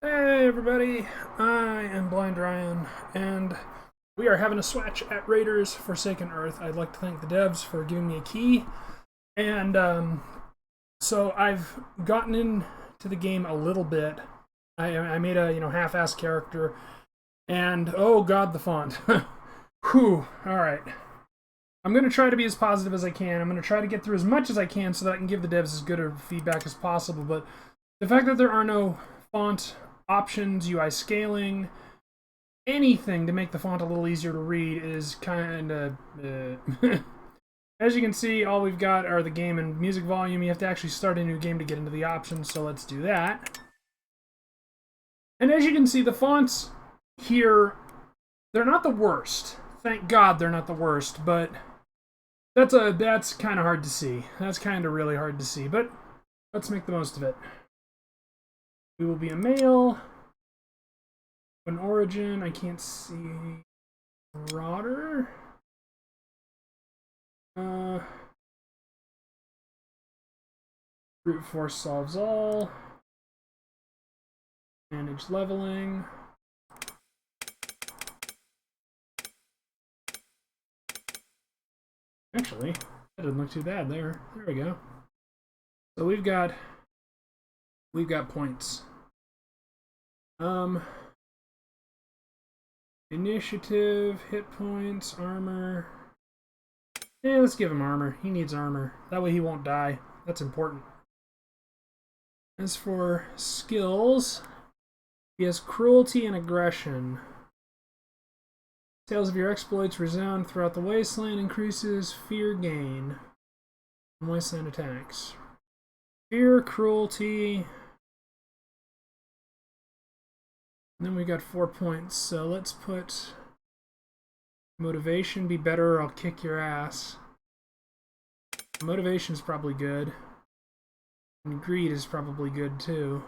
Hey everybody, I am Blind Ryan, and we are having a swatch at Raiders Forsaken Earth. I'd like to thank the devs for giving me a key, and so I've gotten into the game a little bit. I made a half-assed character, and oh god, the font. Whew. All right. I'm gonna try to be as positive as I can. I'm gonna try to get through as much as I can so that I can give the devs as good of feedback as possible. But the fact that there are no font options, UI scaling, anything to make the font a little easier to read is kind of... As you can see, all we've got are the game and music volume. You have to actually start a new game to get into the options, so let's do that. And as you can see, the fonts here, they're not the worst. Thank God they're not the worst, but that's kind of hard to see. That's kind of really hard to see, but let's make the most of it. We will be a male. An origin, I can't see. Marauder. Brute force solves all. Manage leveling. Actually, that didn't look too bad there. There we go. So we've got points. Initiative, hit points, armor. Yeah, let's give him armor. He needs armor. That way he won't die. That's important. As for skills, he has cruelty and aggression. Tales of your exploits resound throughout the wasteland, increases fear gain from wasteland attacks. Fear, cruelty. And then we got 4 points, so let's put motivation be better or I'll kick your ass. Motivation's probably good. And greed is probably good too.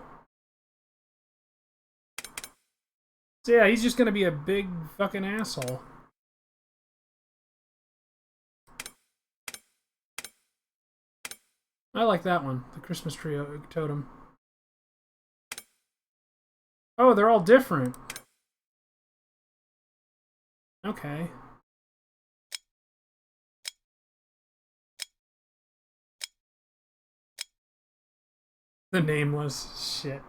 So yeah, he's just gonna be a big fucking asshole. I like that one, the Christmas tree totem. Oh, they're all different. Okay. The nameless shit.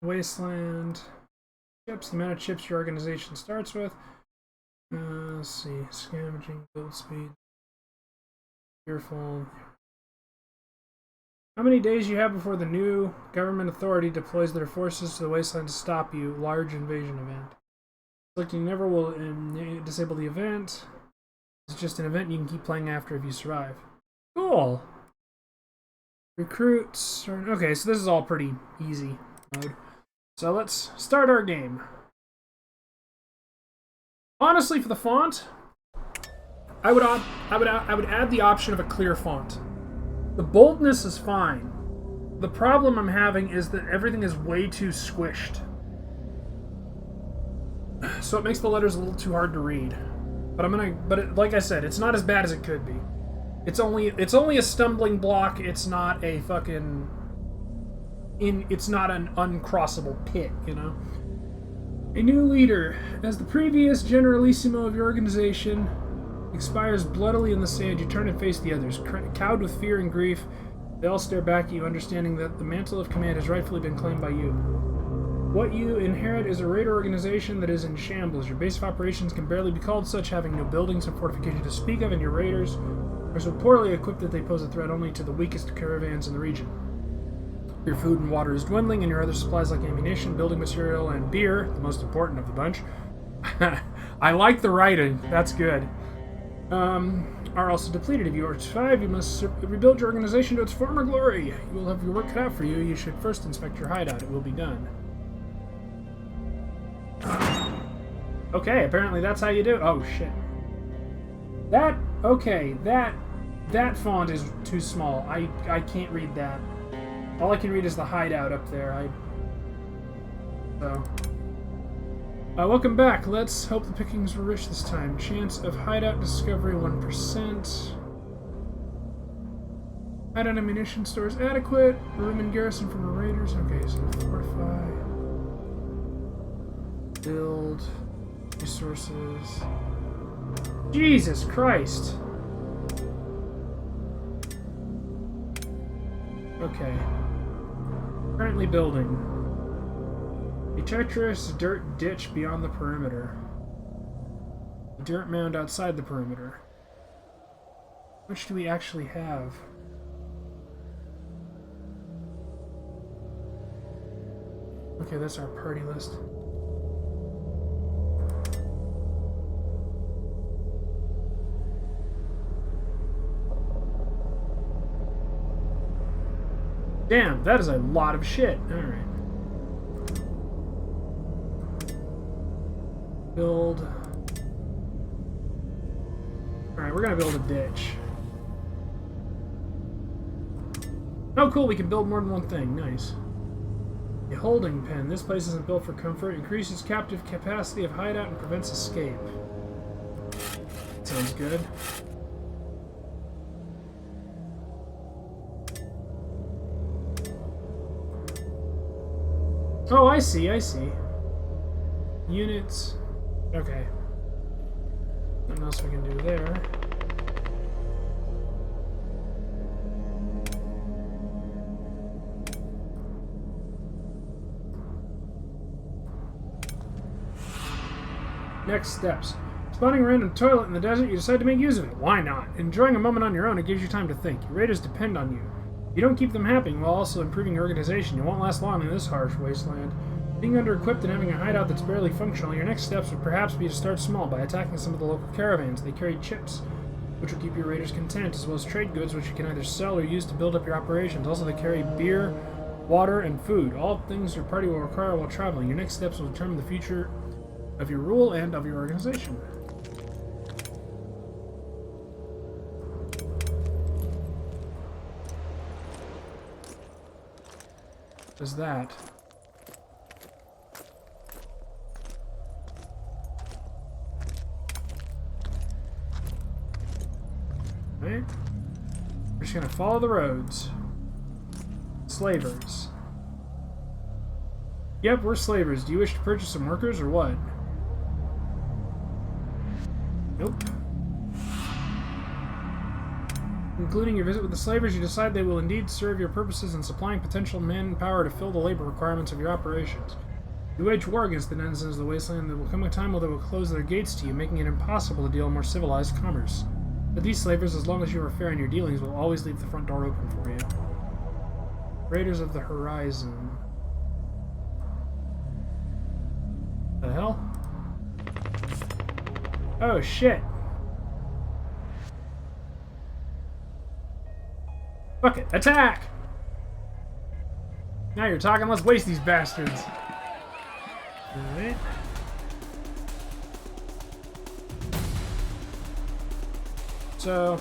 Wasteland. Chips, the amount of chips your organization starts with. Let's see. Scavenging, build speed. Fearful. How many days you have before the new government authority deploys their forces to the wasteland to stop you? Large invasion event. Like you never will disable the event. It's just an event you can keep playing after if you survive. Cool. Recruits. Okay, so this is all pretty easy mode. So let's start our game. Honestly, for the font, I would add the option of a clear font. The boldness is fine. The problem I'm having is that everything is way too squished. So it makes the letters a little too hard to read. But like I said, it's not as bad as it could be. It's only a stumbling block. It's not a fucking it's not an uncrossable pit, you know? A new leader. As the previous generalissimo of your organization expires bloodily in the sand, you turn and face the others. Cowed with fear and grief, they all stare back at you, understanding that the mantle of command has rightfully been claimed by you. What you inherit is a raider organization that is in shambles. Your base of operations can barely be called such, having no buildings and fortifications to speak of, and your raiders are so poorly equipped that they pose a threat only to the weakest caravans in the region. Your food and water is dwindling, and your other supplies like ammunition, building material, and beer, the most important of the bunch. I like the writing. That's good. Are also depleted. If you are to survive, you must rebuild your organization to its former glory. You will have your work cut out for you. You should first inspect your hideout. It will be done. Okay, apparently that's how you do it. Oh, shit. That font is too small. I can't read that. All I can read is the hideout up there. Welcome back. Let's hope the pickings were rich this time. Chance of hideout discovery 1%. Add-on ammunition stores adequate. Room and garrison from the raiders. Okay, so fortify. Build. Resources. Jesus Christ! Okay. Currently building. A treacherous dirt ditch beyond the perimeter. A dirt mound outside the perimeter. Which do we actually have? Okay, that's our party list. Damn, that is a lot of shit. Alright. Build. Alright, we're gonna build a ditch. Oh, cool, we can build more than one thing. Nice. A holding pen. This place isn't built for comfort. Increases captive capacity of hideout and prevents escape. Sounds good. Oh, I see, I see. Units. Okay. Nothing else we can do there. Next steps. Spotting a random toilet in the desert, you decide to make use of it. Why not? Enjoying a moment on your own, it gives you time to think. Your raiders depend on you. You don't keep them happy while also improving your organization. You won't last long in this harsh wasteland. Being under-equipped and having a hideout that's barely functional, your next steps would perhaps be to start small by attacking some of the local caravans. They carry chips, which will keep your raiders content, as well as trade goods, which you can either sell or use to build up your operations. Also, they carry beer, water, and food. All things your party will require while traveling. Your next steps will determine the future of your rule and of your organization. What is that? Right? We're just gonna follow the roads. Slavers. Yep, we're slavers. Do you wish to purchase some workers or what? Nope. Including your visit with the slavers, you decide they will indeed serve your purposes in supplying potential manpower to fill the labor requirements of your operations. You wage war against the denizens of the wasteland. There will come a time when they will close their gates to you, making it impossible to deal in more civilized commerce. But these slavers, as long as you are fair in your dealings, will always leave the front door open for you. Raiders of the Horizon. The hell? Oh shit! Fuck it, attack! Now you're talking, let's waste these bastards. Alright. So...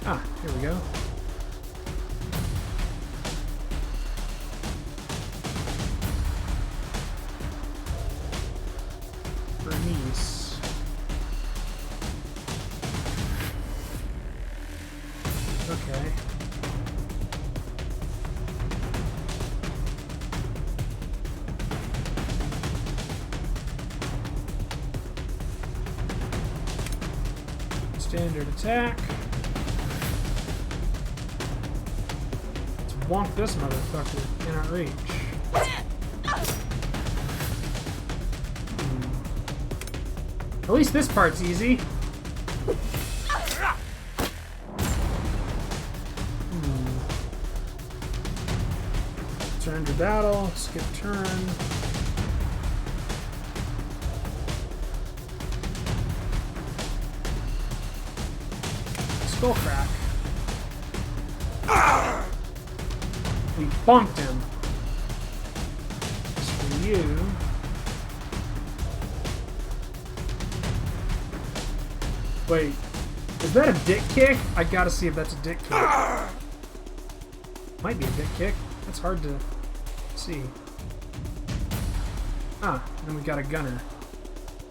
Ah, here we go. Bernice. Okay. Standard attack. Let's wonk this motherfucker in our reach. At least this part's easy. Turn to battle, skip turn. Skull crack. We bumped him. For you. Wait, is that a dick kick? I gotta see if that's a dick kick. Might be a dick kick. That's hard to see. Ah. And we got a gunner.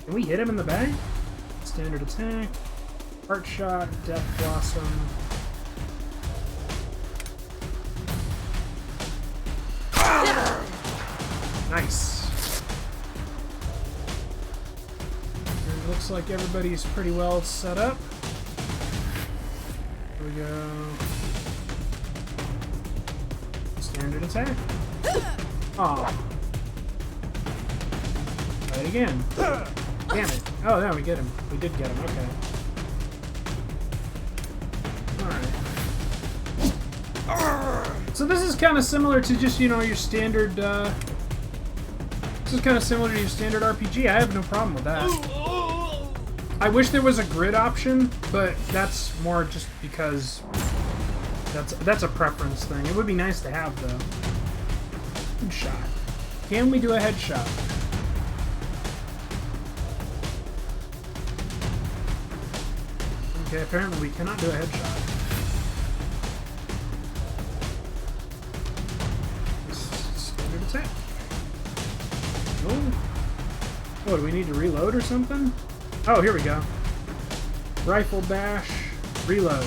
Can we hit him in the back? Standard attack. Heart shot. Death blossom. Nice. And it looks like everybody's pretty well set up. Here we go. Standard attack. Aw. Try it again. Damn it. Oh, no, we get him. We did get him. Okay. Alright. So this is kind of similar to just, you know, your standard, this is kind of similar to your standard RPG. I have no problem with that. I wish there was a grid option, but that's more just because that's a preference thing. It would be nice to have, though. Good shot. Can we do a headshot? Okay, apparently we cannot do a headshot. Standard attack. Oh, do we need to reload or something? Oh, here we go. Rifle bash, reload.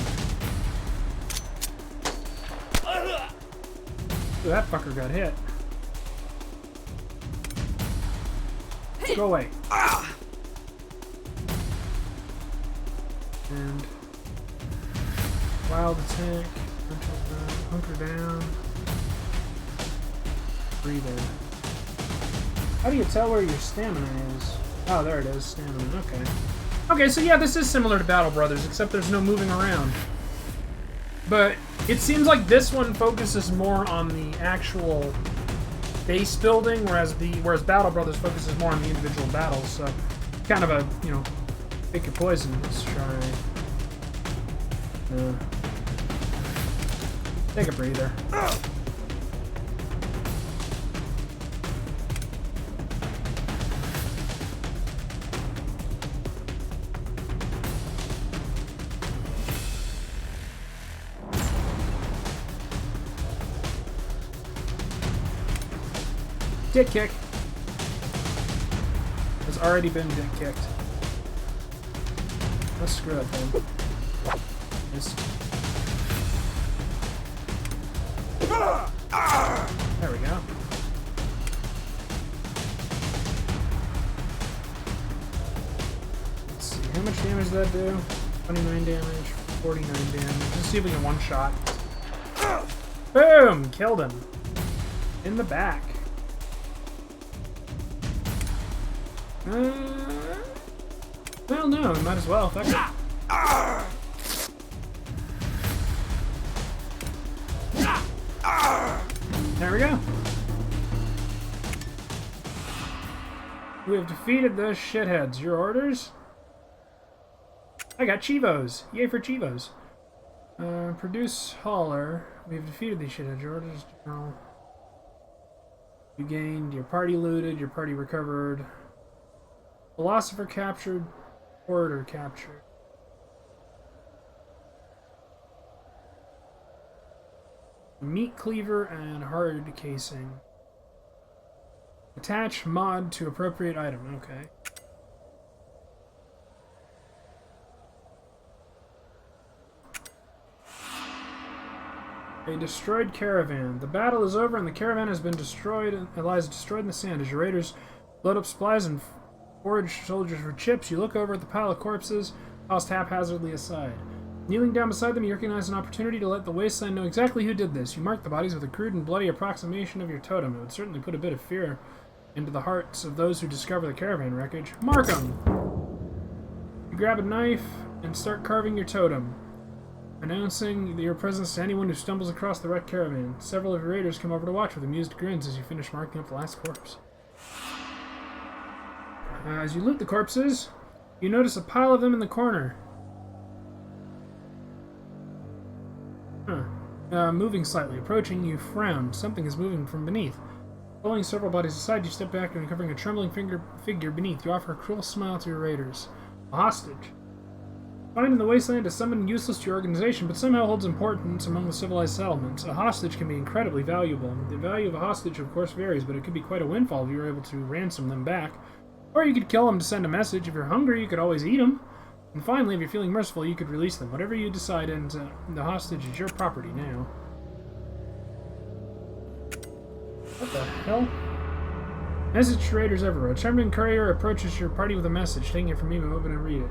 Ooh, that fucker got hit. Go away. And wild attack, hunker down, breather. How do you tell where your stamina is? Oh, there it is, stamina, okay. Okay, so yeah, this is similar to Battle Brothers, except there's no moving around. But it seems like this one focuses more on the actual base building, whereas Battle Brothers focuses more on the individual battles, so kind of a, you know, pick your poison. Let's try. Take a breather. Dick kick. Has already been dick kicked. Let's screw it then. Missed. There we go. Let's see, how much damage does that do? 29 damage, 49 damage. Let's see if we can one-shot. Boom! Killed him. In the back. Well, no, might as well. Fuck it. There we go. We have defeated those shitheads. Your orders? I got Chivos. Yay for Chivos. Produce hauler. We have defeated these shitheads. Your orders? No. You gained. Your party looted. Your party recovered. Philosopher captured. Orator captured. Meat cleaver and hard casing. Attach mod to appropriate item. Okay. A destroyed caravan. The battle is over and the caravan has been destroyed and lies destroyed in the sand. As your raiders load up supplies and forage soldiers for chips, you look over at the pile of corpses, tossed haphazardly aside. Kneeling down beside them, you recognize an opportunity to let the wasteland know exactly who did this. You mark the bodies with a crude and bloody approximation of your totem. It would certainly put a bit of fear into the hearts of those who discover the caravan wreckage. Mark them! You grab a knife and start carving your totem, announcing your presence to anyone who stumbles across the wrecked caravan. Several of your raiders come over to watch with amused grins as you finish marking up the last corpse. As you loot the corpses, you notice a pile of them in the corner. Moving slightly. Approaching, you frown. Something is moving from beneath. Pulling several bodies aside, you step back and uncovering a trembling figure beneath. You offer a cruel smile to your raiders. A hostage. Find in the wasteland is someone useless to your organization, but somehow holds importance among the civilized settlements. A hostage can be incredibly valuable. The value of a hostage, of course, varies, but it could be quite a windfall if you were able to ransom them back. Or you could kill them to send a message. If you're hungry, you could always eat them. And finally, if you're feeling merciful, you could release them. Whatever you decide, and the hostage is your property now. What the hell? Message to raiders everywhere. A Trembling courier approaches your party with a message. Taking it from me, but open and read it.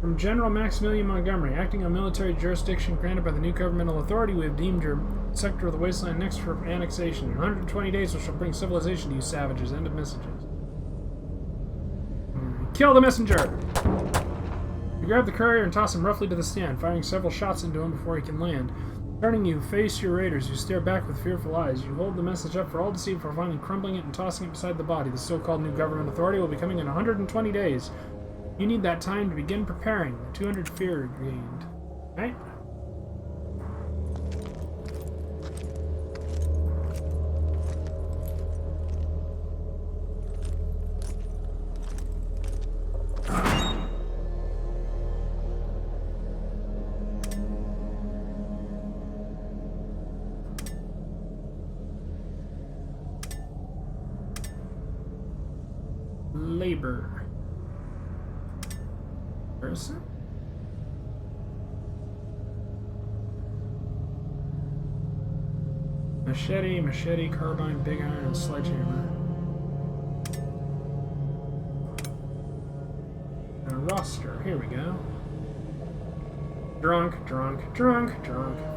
From General Maximilian Montgomery, acting on military jurisdiction granted by the new governmental authority, we have deemed your sector of the wasteland next for annexation. In 120 days, we shall bring civilization to you savages. End of messages. Kill the messenger! You grab the courier and toss him roughly to the stand, firing several shots into him before he can land. Turning, you face your raiders, who stare back with fearful eyes. You hold the message up for all to see before finally crumbling it and tossing it beside the body. The so-called new government authority will be coming in 120 days. You need that time to begin preparing. 200 fear gained. Right? Labor. Person? Machete, carbine, big iron, and sledgehammer. And a roster. Here we go. Drunk.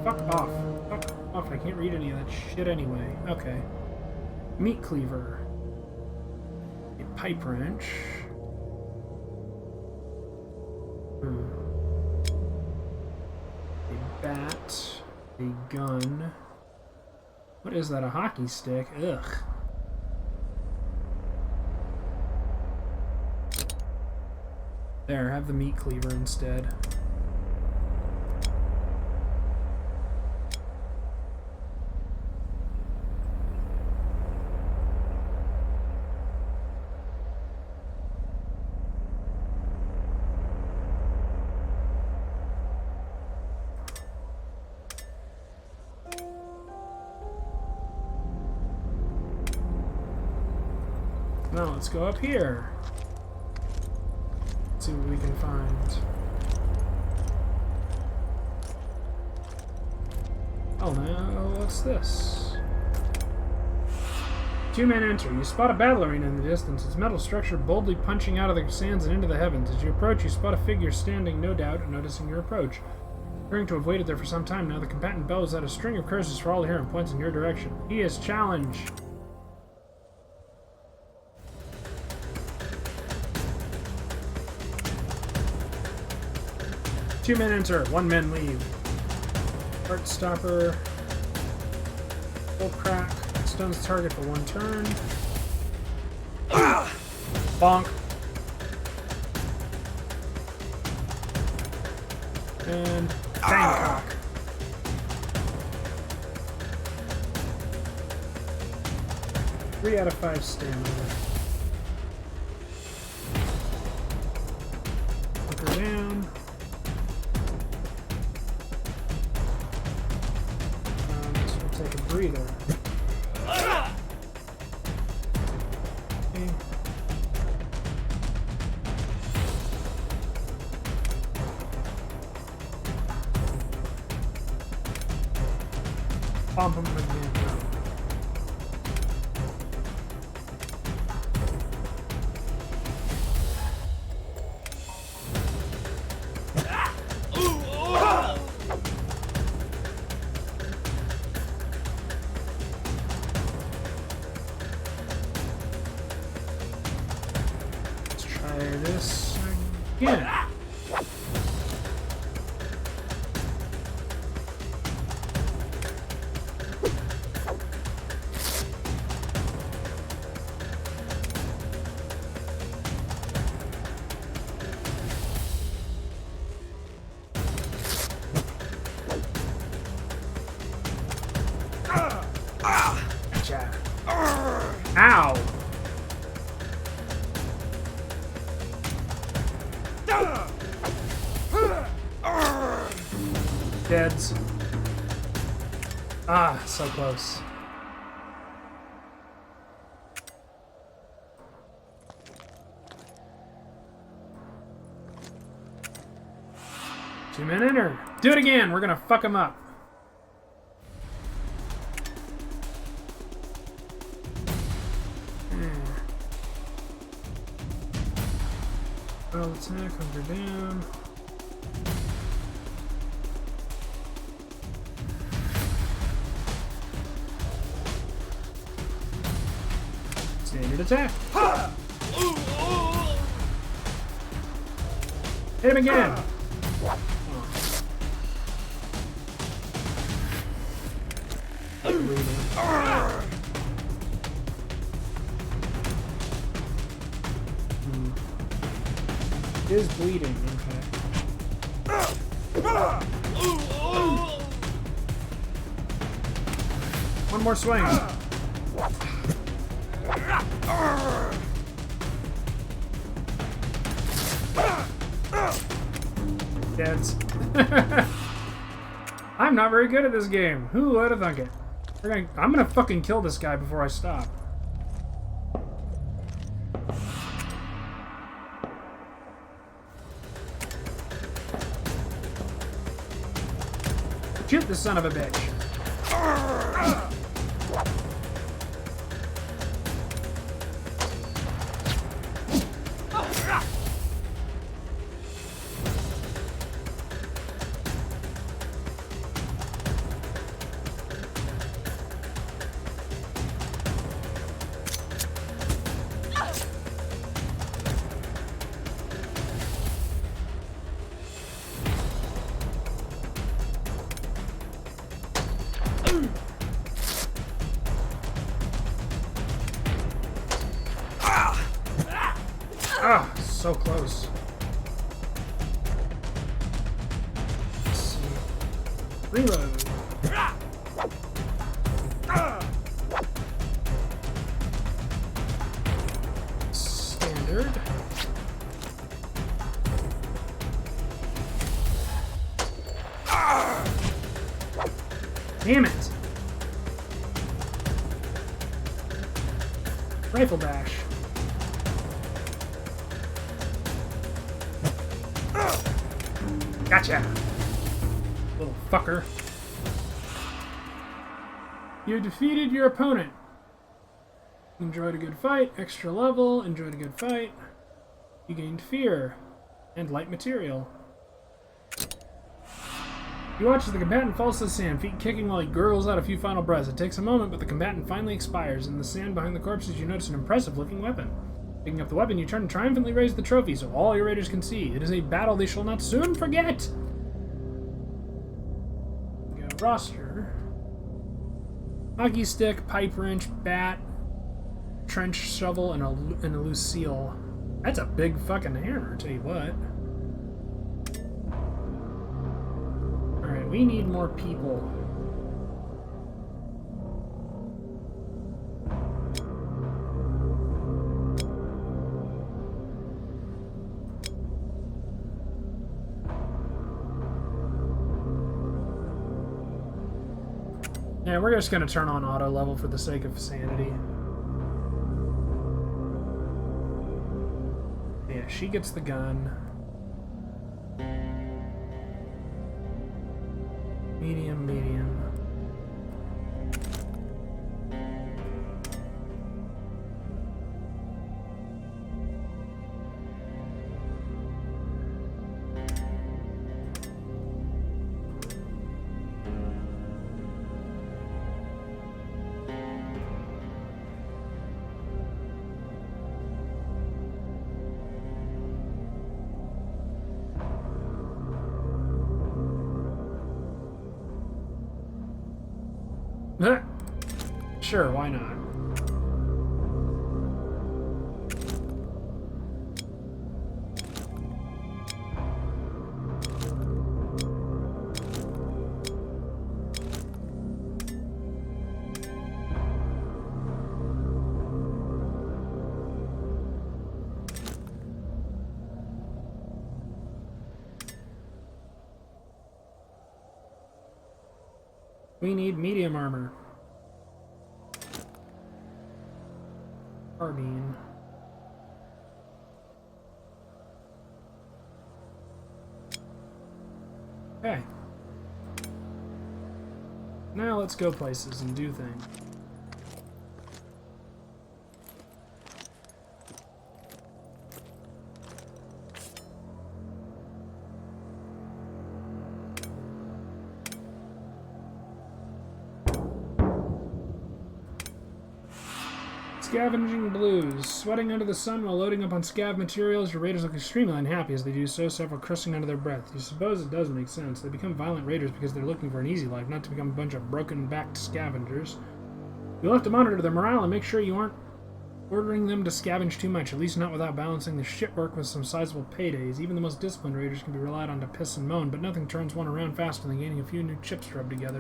Fuck off. Fuck off. I can't read any of that shit anyway. Okay. Meat cleaver. A pipe wrench. A bat. A gun. What is that? A hockey stick? Ugh. There, have the meat cleaver instead. Now let's go up here. Let's see what we can find. Oh no, what's this? Two men enter. You spot a battle arena in the distance, its metal structure boldly punching out of the sands and into the heavens. As you approach, you spot a figure standing, no doubt, noticing your approach. Appearing to have waited there for some time now, the combatant bellows out a string of curses for all to hear and points in your direction. He is challenged. Two men enter, one man leave. Heart stopper. Full crack. Stuns target for one turn. Bonk. And Bangkok. Three out of 5 stamina. Put her down. Take a breather. Okay. Pump him again. This again. Gotcha. Ow. Deads. Ah, so close. Two men enter. Do it again. We're gonna fuck him up. Well, attack, hunker down. Standard attack. Hit him again. Is bleeding, okay. One more swing. Deads. I'm not very good at this game. Who would have thunk it? I'm gonna fucking kill this guy before I stop. Shoot the son of a bitch. Ah, so close. Let's see. Reload. Standard. Damn it. Rifle dash. Gotcha! Little fucker. You defeated your opponent. Enjoyed a good fight. Extra level. Enjoyed a good fight. You gained fear. And light material. You watch as the combatant falls to the sand, feet kicking while he gurgles out a few final breaths. It takes a moment, but the combatant finally expires. In the sand behind the corpses, you notice an impressive-looking weapon. Picking up the weapon, you turn and triumphantly raise the trophy so all your raiders can see. It is a battle they shall not soon forget! We got a roster. Hockey stick, pipe wrench, bat, trench shovel, and a loose seal. That's a big fucking hammer, tell you what. Alright, we need more people. Yeah, we're just gonna turn on auto level for the sake of sanity. Yeah, she gets the gun. Medium, medium. Sure, why not? We need medium armor. Carbine. Okay. Now let's go places and do things. Scavenging blues. Sweating under the sun while loading up on scav materials, your raiders look extremely unhappy as they do so, several cursing under their breath. You suppose it does make sense. They become violent raiders because they're looking for an easy life, not to become a bunch of broken-backed scavengers. You'll have to monitor their morale and make sure you aren't ordering them to scavenge too much, at least not without balancing the shit work with some sizable paydays. Even the most disciplined raiders can be relied on to piss and moan, but nothing turns one around faster than gaining a few new chips rubbed together.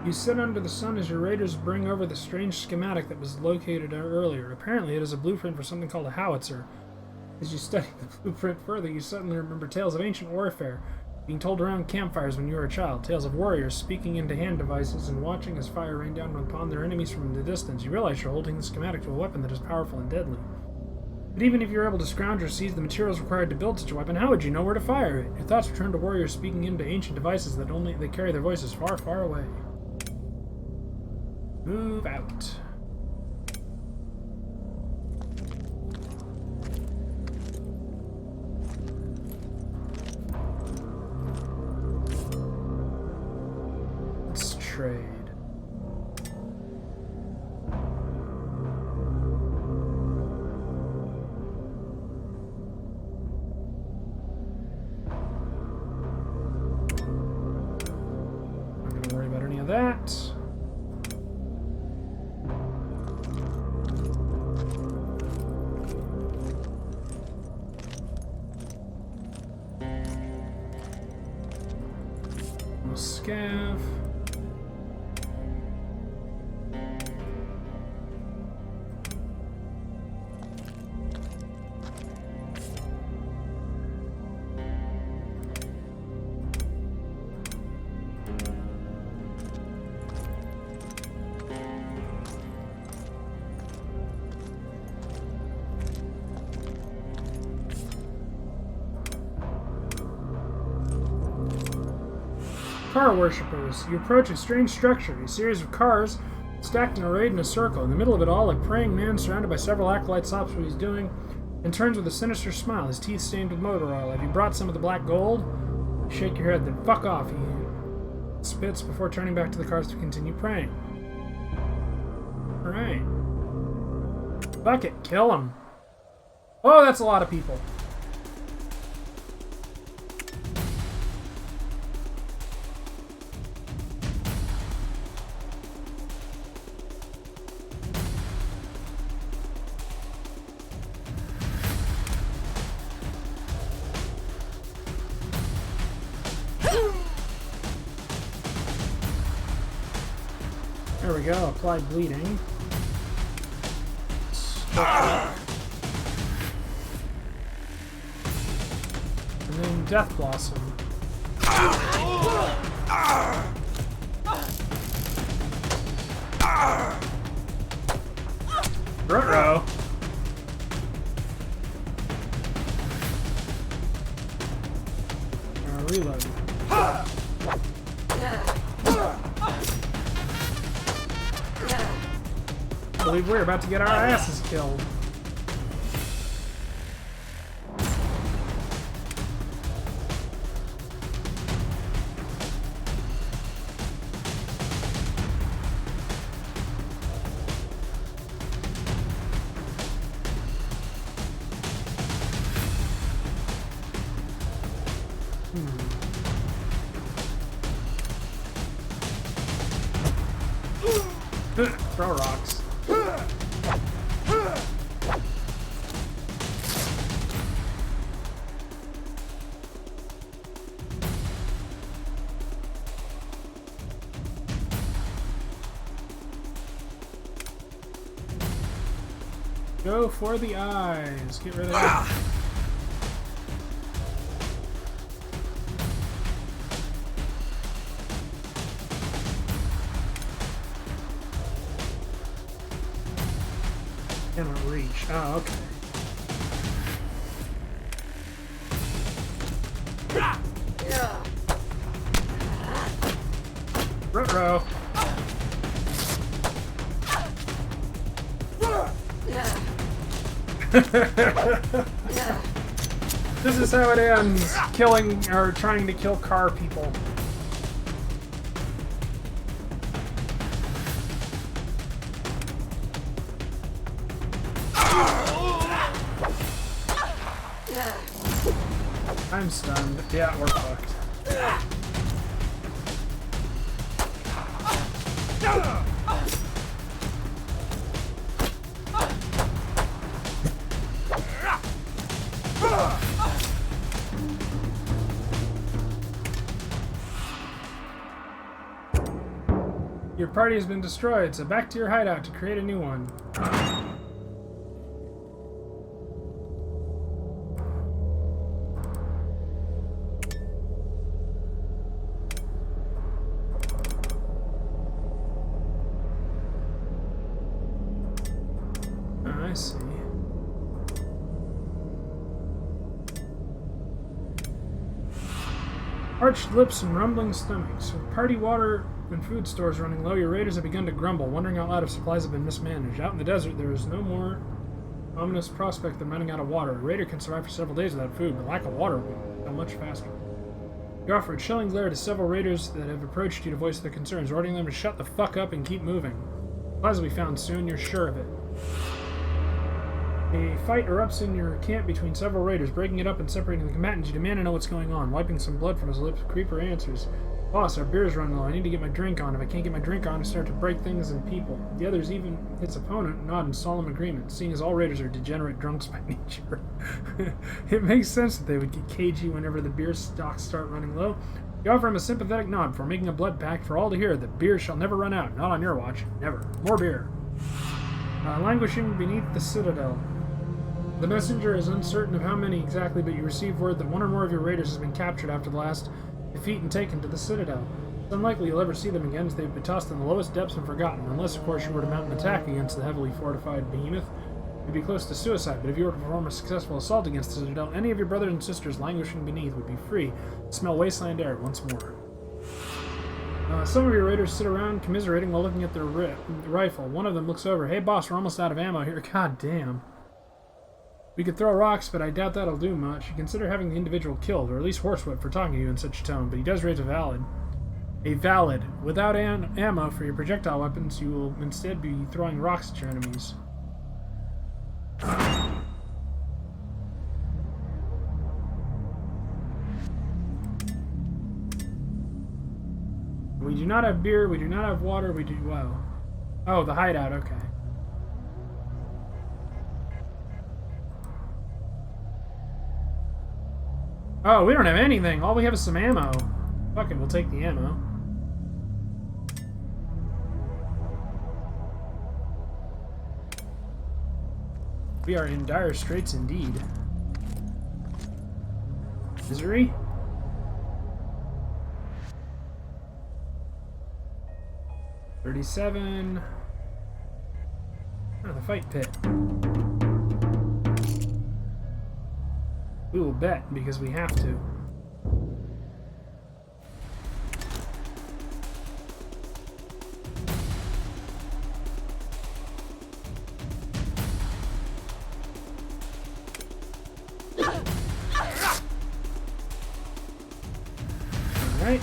You sit under the sun as your raiders bring over the strange schematic that was located earlier. Apparently it is a blueprint for something called a howitzer. As you study the blueprint further, you suddenly remember tales of ancient warfare, being told around campfires when you were a child. Tales of warriors speaking into hand devices and watching as fire rained down upon their enemies from the distance. You realize you're holding the schematic to a weapon that is powerful and deadly. But even if you're able to scrounge or seize the materials required to build such a weapon, how would you know where to fire it? Your thoughts return to warriors speaking into ancient devices that only they carry their voices far, far away. Move out. Let's trade. Not gonna worry about any of that. Scav. Car worshippers. You approach a strange structure, a series of cars stacked in a raid in a circle. In the middle of it all, a praying man surrounded by several acolytes stops what he's doing and turns with a sinister smile, his teeth stained with motor oil. Have you brought some of the black gold? You shake your head, then fuck off. He spits before turning back to the cars to continue praying. Alright. Fuck it, kill him. Oh, that's a lot of people. There we go, applied bleeding. And then Death Blossom. Ruh-roh. Reload. I believe we're about to get our asses killed. Throw rocks. Go for the eyes. Get rid of that. cannot reach. Oh, okay. Ruh-roh. This is how it ends. Killing, or trying to kill car people. I'm stunned. Yeah, we're fucked. Your party has been destroyed, so back to your hideout to create a new one. I see. Arched lips and rumbling stomachs. With party water and food stores running low, your raiders have begun to grumble, wondering out loud if supplies have been mismanaged. Out in the desert, there is no more ominous prospect than running out of water. A raider can survive for several days without food, but lack of water will go much faster. You offer a chilling glare to several raiders that have approached you to voice their concerns, ordering them to shut the fuck up and keep moving. Supplies will be found soon, you're sure of it. A fight erupts in your camp between several raiders. Breaking it up and separating the combatants, you demand to know what's going on. Wiping some blood from his lips, Creeper answers. Boss, our beer's running low. I need to get my drink on. If I can't get my drink on, I start to break things and people. The others, even his opponent, nod in solemn agreement, seeing as all raiders are degenerate drunks by nature. It makes sense that they would get cagey whenever the beer stocks start running low. You offer him a sympathetic nod for making a blood pact for all to hear that beer shall never run out. Not on your watch. Never. More beer. Languishing beneath the citadel. The messenger is uncertain of how many exactly, but you receive word that one or more of your raiders has been captured after the last defeat and taken to the citadel. It's unlikely you'll ever see them again, as they've been tossed in the lowest depths and forgotten, unless, of course, you were to mount an attack against the heavily fortified behemoth. You'd be close to suicide, but if you were to perform a successful assault against the citadel, any of your brothers and sisters languishing beneath would be free to smell wasteland air once more. Some of your raiders sit around commiserating while looking at their rifle. One of them looks over. Hey boss, we're almost out of ammo here. God damn. We could throw rocks, but I doubt that'll do much. You consider having the individual killed, or at least horsewhipped for talking to you in such a tone, but he does raise a valid. Without ammo for your projectile weapons, you will instead be throwing rocks at your enemies. We do not have beer, we do not have water, we do... Well. Oh, the hideout, okay. Oh, we don't have anything. All we have is some ammo. Fuck it, we'll take the ammo. We are in dire straits indeed. Misery? $37. Oh, the fight pit. We will bet, because we have to. Alright.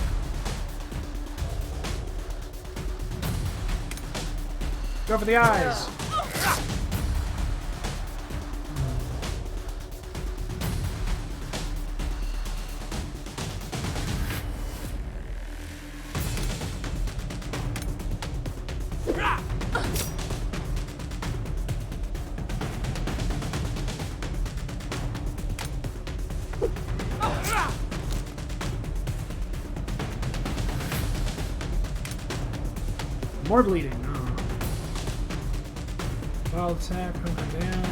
Go for the eyes! More bleeding. Oh. Wild attack, hunker down.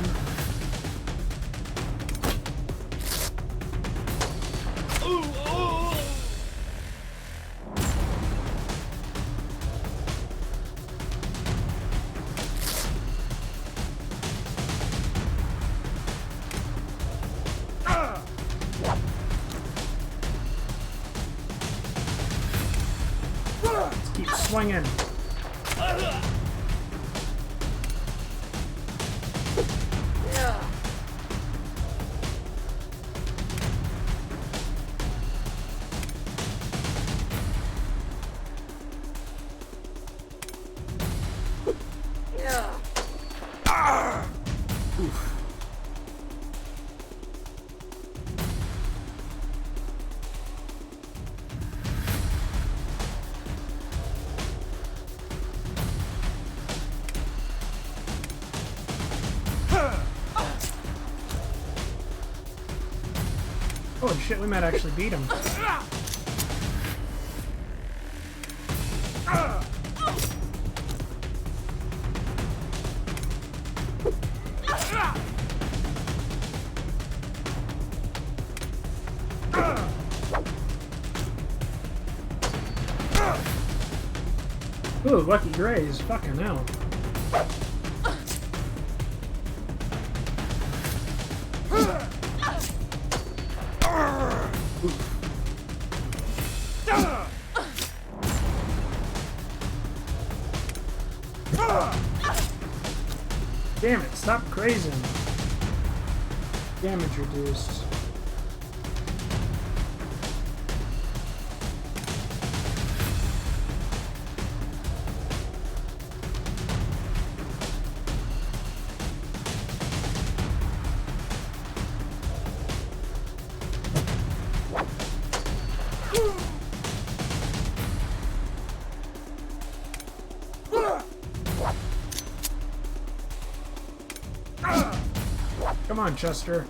swinging. Oof. Holy shit, we might actually beat him. Ooh, Lucky Grays, fucking hell. Damn it, stop grazing. Damage reduced. Come on, Chester.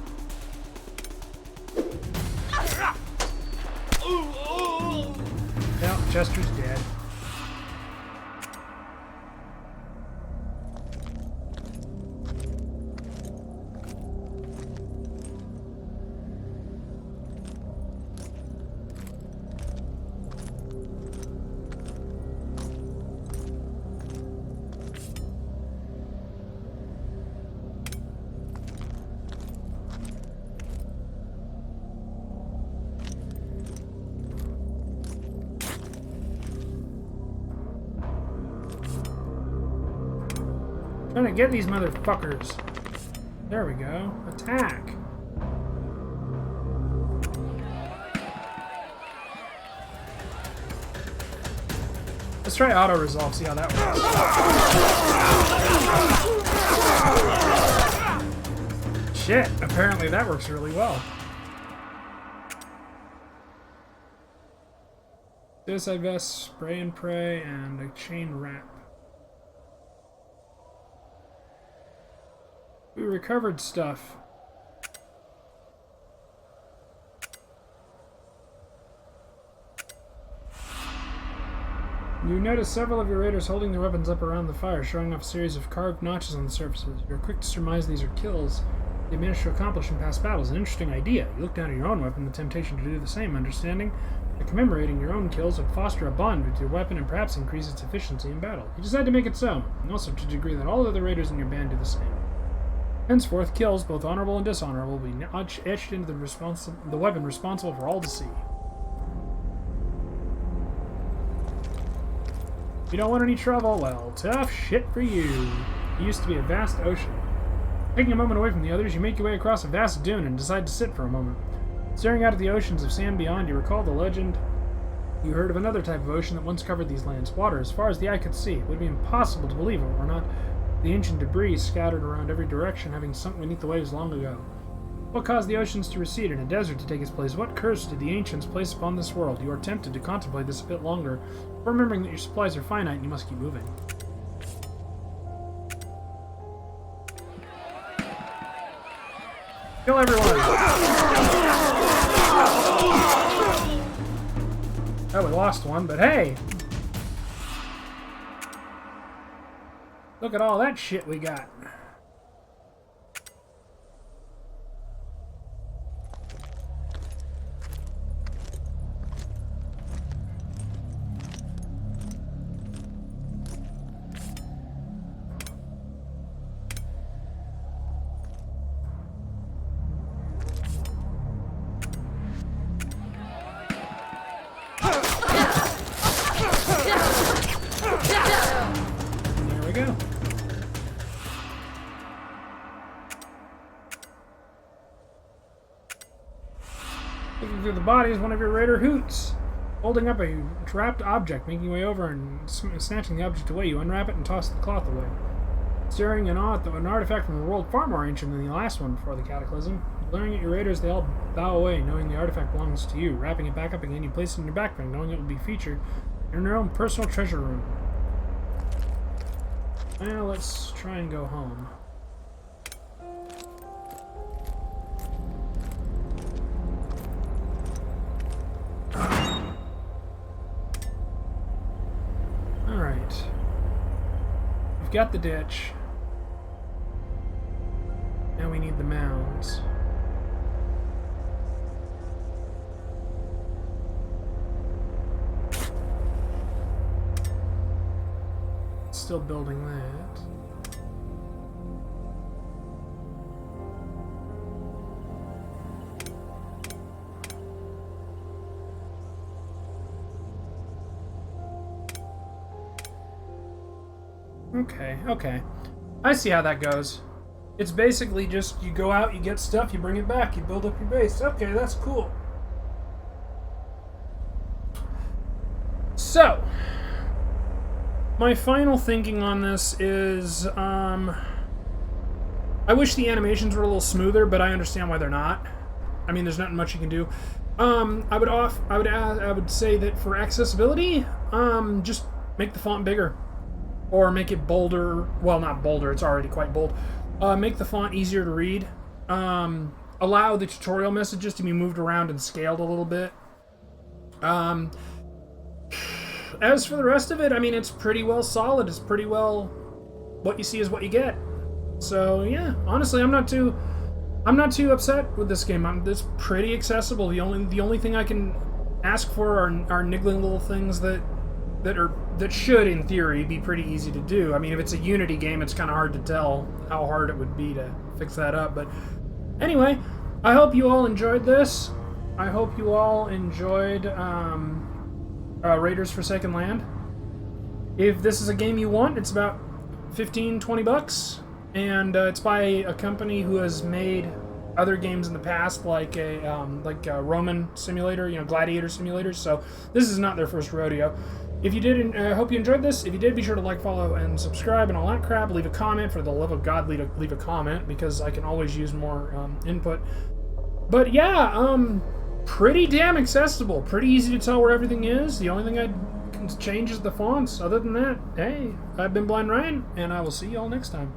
No, Chester's dead. Trying to get these motherfuckers. There we go. Attack. Let's try auto resolve, see how that works. Shit, apparently that works really well. Suicide vest, spray and pray, and a chain wrap. We recovered stuff. You notice several of your raiders holding their weapons up around the fire, showing off a series of carved notches on the surfaces. You're quick to surmise these are kills they managed to accomplish in past battles. An interesting idea. You look down at your own weapon, the temptation to do the same, understanding that commemorating your own kills would foster a bond with your weapon and perhaps increase its efficiency in battle. You decide to make it so, and also to the degree that all other raiders in your band do the same. Henceforth, kills, both honorable and dishonorable, will be etched into the weapon responsible for all to see. You don't want any trouble? Well, tough shit for you. It used to be a vast ocean. Taking a moment away from the others, you make your way across a vast dune and decide to sit for a moment. Staring out at the oceans of sand beyond, you recall the legend you heard of another type of ocean that once covered these lands. Water as far as the eye could see. It would be impossible to believe it were not the ancient debris scattered around every direction, having sunk beneath the waves long ago. What caused the oceans to recede and a desert to take its place? What curse did the ancients place upon this world? You are tempted to contemplate this a bit longer, remembering that your supplies are finite and you must keep moving. Kill everyone! Oh, we lost one, but hey! Look at all that shit we got. Looking through the bodies, one of your raider hoots. Holding up a trapped object, making your way over and snatching the object away, you unwrap it and toss the cloth away. Staring in awe at an artifact from a world far more ancient than the last one before the cataclysm. Glaring at your raiders, they all bow away, knowing the artifact belongs to you. Wrapping it back up again, you place it in your backpack, knowing it will be featured in your own personal treasure room. Well, let's try and go home. Alright. We've got the ditch. Now we need the mounds. Still building that. Okay. I see how that goes. It's basically just you go out, you get stuff, you bring it back, you build up your base. Okay, that's cool. So, my final thinking on this is, I wish the animations were a little smoother, but I understand why they're not. I mean, there's not much you can do. I would say that for accessibility, just make the font bigger. Or make it bolder. Well, not bolder, it's already quite bold. Make the font easier to read. Allow the tutorial messages to be moved around and scaled a little bit. As for the rest of it, I mean, it's pretty well solid. It's pretty well... what you see is what you get. So, yeah, honestly, I'm not too upset with this game. It's pretty accessible. The only thing I can ask for are niggling little things that should, in theory, be pretty easy to do. I mean, if it's a Unity game, it's kind of hard to tell how hard it would be to fix that up. But anyway, I hope you all enjoyed this. I hope you all enjoyed Raiders Forsaken Land. If this is a game you want, it's about $15-20, and it's by a company who has made other games in the past, like a Roman simulator, gladiator simulators. So this is not their first rodeo. If you did, I hope you enjoyed this. If you did, be sure to like, follow, and subscribe, and all that crap. Leave a comment. For the love of God, leave a comment, because I can always use more input. But yeah, pretty damn accessible. Pretty easy to tell where everything is. The only thing I can change is the fonts. Other than that, hey, I've been Blind Ryan, and I will see you all next time.